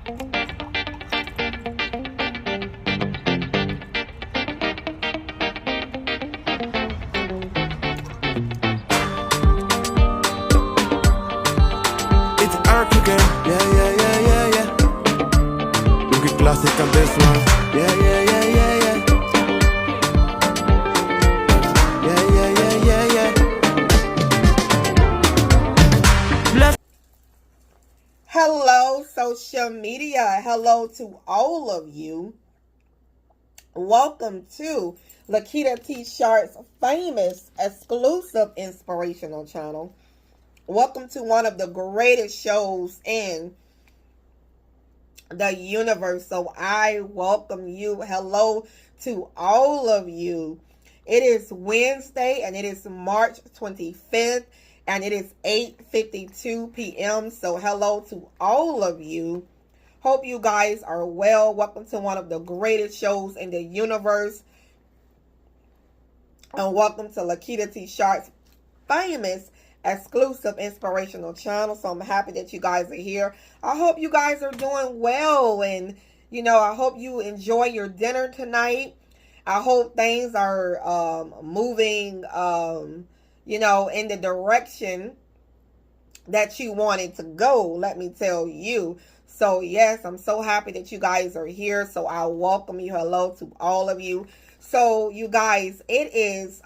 It's African, yeah, yeah, yeah, yeah, yeah. Look at classic on this one, yeah, yeah, yeah, yeah, yeah. Yeah, yeah, yeah, yeah, yeah. Bless. Hello, social media. Hello to all of you. Welcome to Lakita T. Sharp's famous exclusive inspirational channel. Welcome to one of the greatest shows in the universe. So I welcome you. Hello to all of you. It is Wednesday and it is March 25th and it is 8:52 p.m. So hello to all of you. Hope you guys are well. Welcome to one of the greatest shows in the universe. And welcome to Lakita T. Sharp's famous exclusive inspirational channel. So I'm happy that you guys are here. I hope you guys are doing well, and I hope you enjoy your dinner tonight. I hope things are moving in the direction that you wanted to go, let me tell you. So yes, I'm so happy that you guys are here. So I welcome you. Hello to all of you. So you guys, it is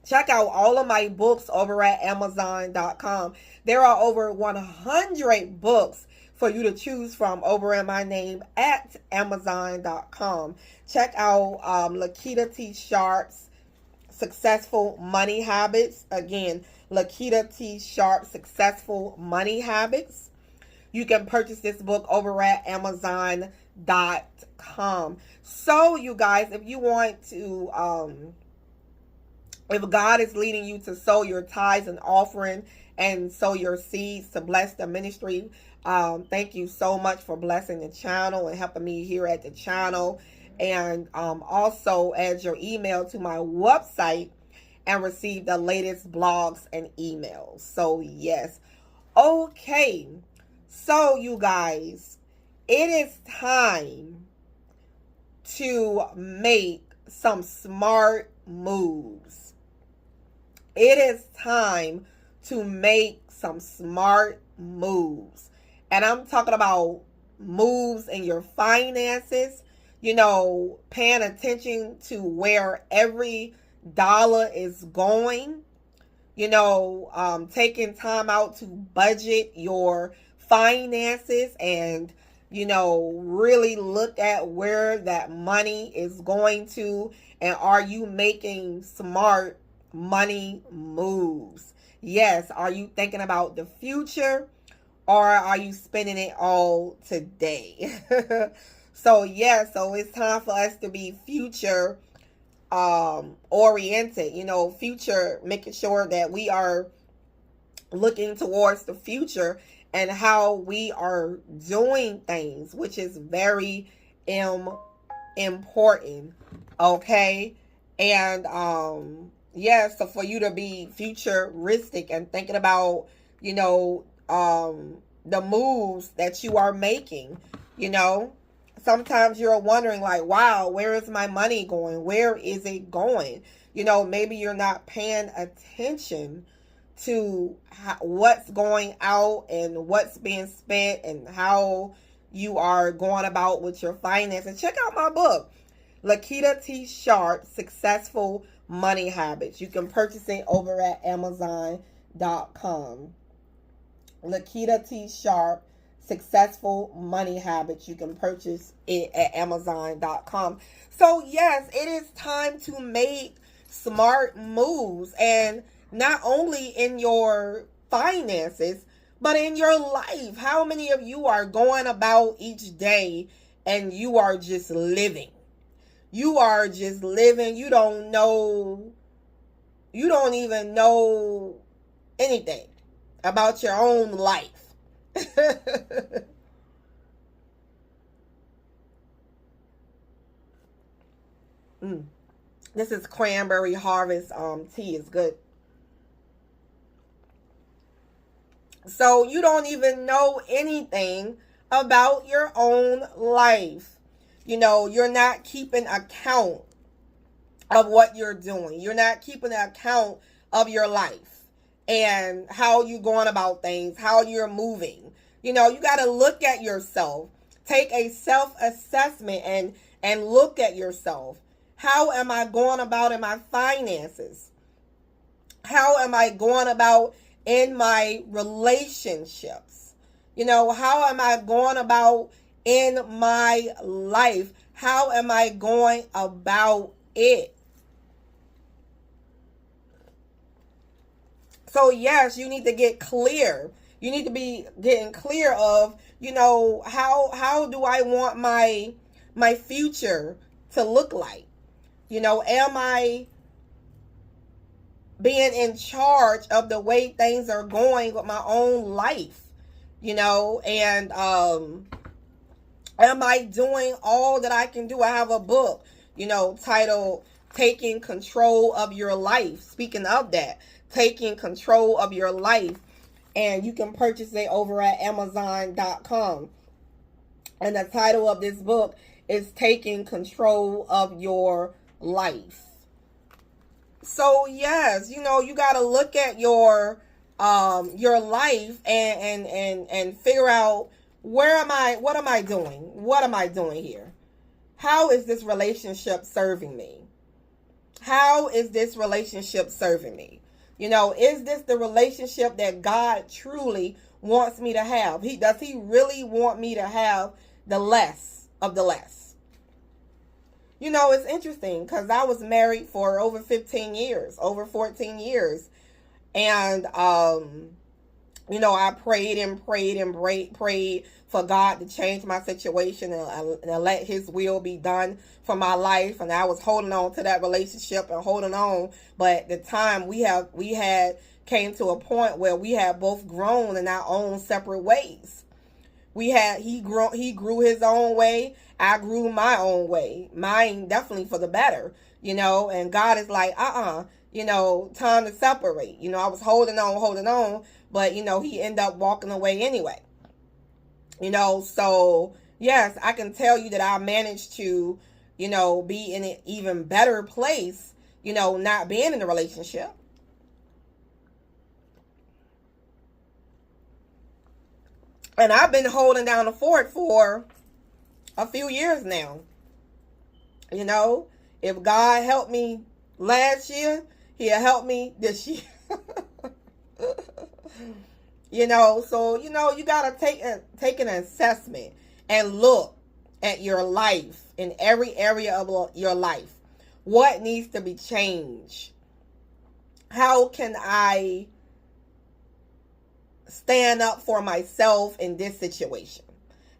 check out all of my books over at Amazon.com. There are over 100 books for you to choose from over in my name at Amazon.com. Check out Lakita T. Sharp's Successful Money Habits. Again, Lakita T. Sharp Successful Money Habits. You can purchase this book over at Amazon.com. So you guys, if you want to if God is leading you to sow your tithes and offering and sow your seeds to bless the ministry, thank you so much for blessing the channel and helping me here at the channel. And also add your email to my website and receive the latest blogs and emails. So yes. Okay. So you guys, it is time to make some smart moves. It is time to make some smart moves. And I'm talking about moves in your finances, paying attention to where every dollar is going, taking time out to budget your finances and, really look at where that money is going to, and are you making smart money moves? Yes, are you thinking about the future, or are you spending it all today? So it's time for us to be future oriented, future, making sure that we are looking towards the future and how we are doing things, which is very important. Okay. And so for you to be futuristic and thinking about, the moves that you are making, sometimes you're wondering like, wow, where is my money going? Where is it going? Maybe you're not paying attention to what's going out and what's being spent and how you are going about with your finances. Check out my book, Lakita T. Sharp, Successful Money Habits. You can purchase it over at Amazon.com. Lakita T. Sharp, Successful Money Habits. You can purchase it at Amazon.com. So yes, it is time to make smart moves, and not only in your finances, but in your life. How many of you are going about each day and you are just living? You are just living. You don't even know anything about your own life. This is cranberry harvest tea. Is good. So you don't even know anything about your own life. You know, you're not keeping account of what you're doing. You're not keeping account of your life and how you're going about things, how you're moving. You know, you got to look at yourself. Take a self-assessment and look at yourself. How am I going about in my finances? How am I going about in my relationships? You know, how am I going about in my life? How am I going about it? So yes, you need to get clear. You need to be getting clear of, you know, how do I want my future to look like? You know, am I being in charge of the way things are going with my own life? You know, and am I doing all that I can do? I have a book, you know, titled Taking Control of Your Life. Speaking of that, taking control of your life. And you can purchase it over at Amazon.com. And the title of this book is Taking Control of Your Life. So yes, you know, you got to look at your life and figure out, what am I doing here? How is this relationship serving me? How is this relationship serving me? You know, is this the relationship that God truly wants me to have? Does he really want me to have the less of the less? You know, it's interesting because I was married for over 15 years, over 14 years. And, you know, I prayed for God to change my situation and let his will be done for my life. And I was holding on to that relationship and holding on. But at the time we had came to a point where we had both grown in our own separate ways. He grew his own way. I grew my own way. Mine definitely for the better, you know, and God is like, you know, time to separate. You know, I was holding on, but, you know, he ended up walking away anyway. You know, so, yes, I can tell you that I managed to, you know, be in an even better place, you know, not being in a relationship. And I've been holding down the fort for a few years now. You know, if God helped me last year, he'll help me this year. You know, so, you know, you got to take an assessment and look at your life in every area of your life. What needs to be changed? How can I stand up for myself in this situation?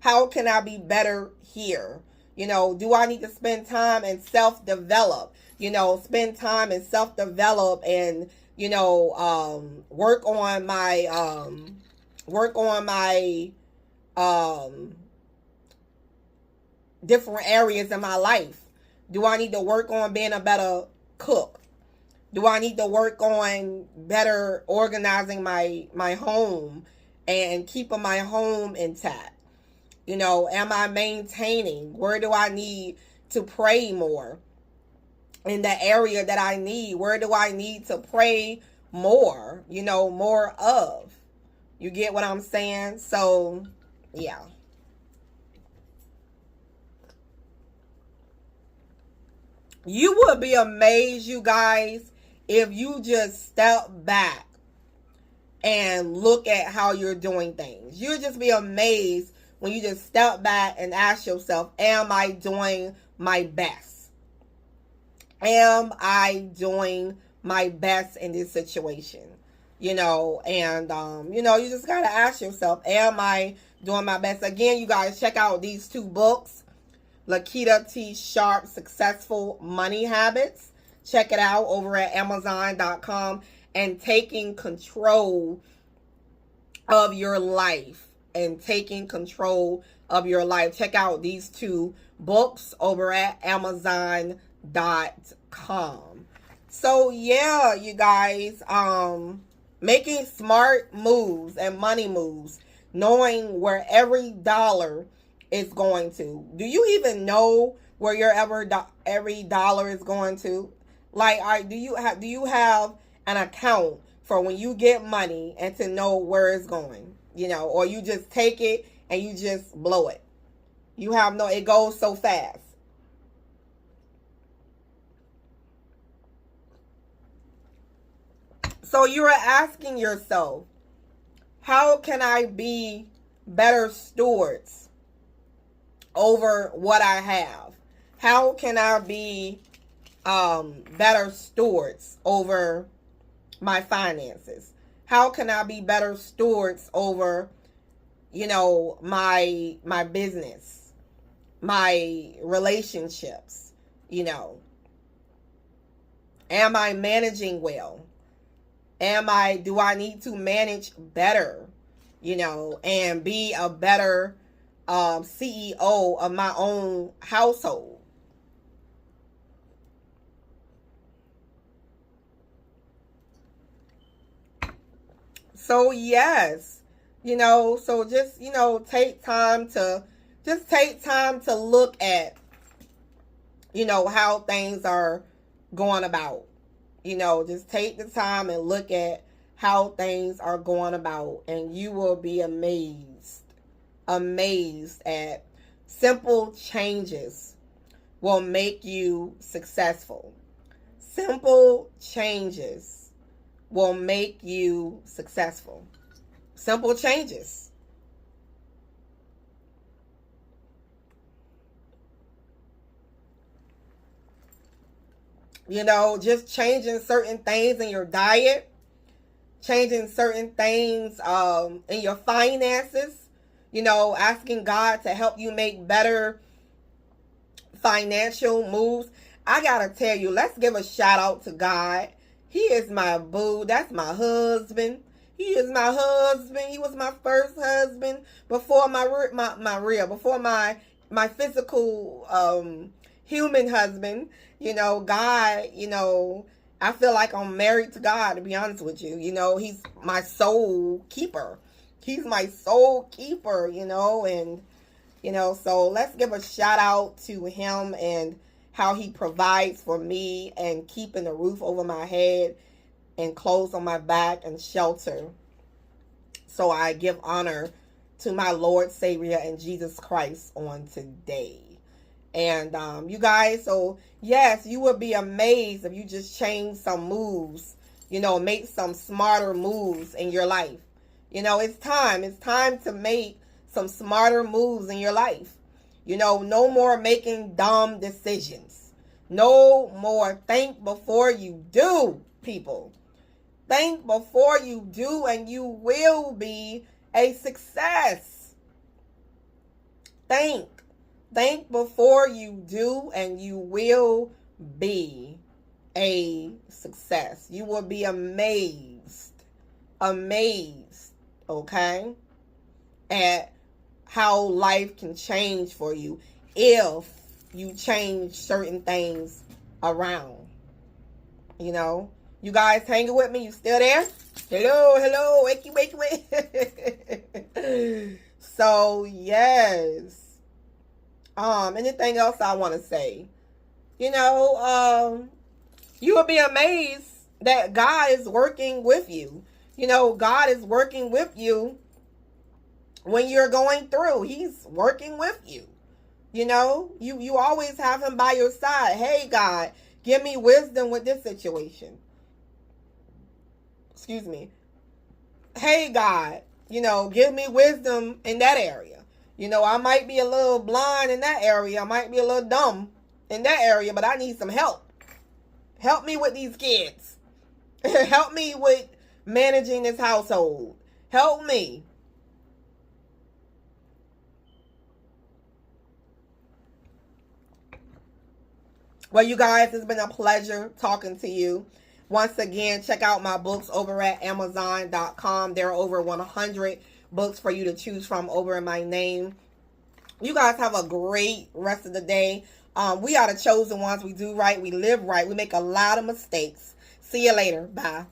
How can I be better here? You know, do I need to spend time and self-develop? You know, spend time and self-develop and, you know, work on my different areas in my life. Do I need to work on being a better cook? Do I need to work on better organizing my home and keeping my home intact? You know, am I maintaining? Where do I need to pray more? In the area that I need, where do I need to pray more? You know, more of. You get what I'm saying? So, yeah. You would be amazed, you guys, if you just step back and look at how you're doing things. You'll just be amazed when you just step back and ask yourself, am I doing my best? Am I doing my best in this situation? You know, and, you know, you just got to ask yourself, am I doing my best? Again, you guys, check out these two books. Lakita T. Sharp, Successful Money Habits. Check it out over at Amazon.com. And Taking Control of Your Life. And Taking Control of Your Life. Check out these two books over at Amazon.com. So, yeah, you guys, making smart moves and money moves. knowing where every dollar is going to. Do you even know where your every dollar is going to? Like, do you have an account for when you get money and to know where it's going? Or you just take it and you just blow it. You have no, it goes so fast. So you're asking yourself, how can I be better stewards over what I have? How can I be better stewards over my finances? How can I be better stewards over, my business, my relationships? Am I managing well? Do I need to manage better, and be a better CEO of my own household? So yes, so just, take time to look at, how things are going about. Just take the time and look at how things are going about, and you will be amazed at simple changes will make you successful. Simple changes will make you successful. Simple changes. Just changing certain things in your diet, changing certain things in your finances, asking God to help you make better financial moves. I gotta tell you, let's give a shout out to God. He is my boo. That's my husband. He is my husband. He was my first husband before before my physical human husband. God, I feel like I'm married to God, to be honest with you. He's my soul keeper. He's my soul keeper, and, so let's give a shout out to him and how he provides for me and keeping a roof over my head and clothes on my back and shelter. So I give honor to my Lord, Savior, and Jesus Christ on today. And you guys, so yes, you would be amazed if you just change some moves, make some smarter moves in your life. It's time to make some smarter moves in your life. No more making dumb decisions. No more. Think before you do, people. Think before you do, and you will be a success. Think before you do, and you will be a success. You will be amazed, okay, at how life can change for you if you change certain things around. You guys hanging with me? You still there? Hello, wakey. So yes. Anything else I want to say? You will be amazed that God is working with you. God is working with you when you're going through. He's working with you. You always have him by your side. Hey, God, give me wisdom with this situation. Excuse me. Hey, God, give me wisdom in that area. I might be a little blind in that area. I might be a little dumb in that area, but I need some help. Help me with these kids. Help me with managing this household. Help me. Well, you guys, it's been a pleasure talking to you. Once again, check out my books over at Amazon.com. There are over 100 books for you to choose from over in my name. You guys have a great rest of the day. We are the chosen ones. We do right. We live right. We make a lot of mistakes. See you later. Bye.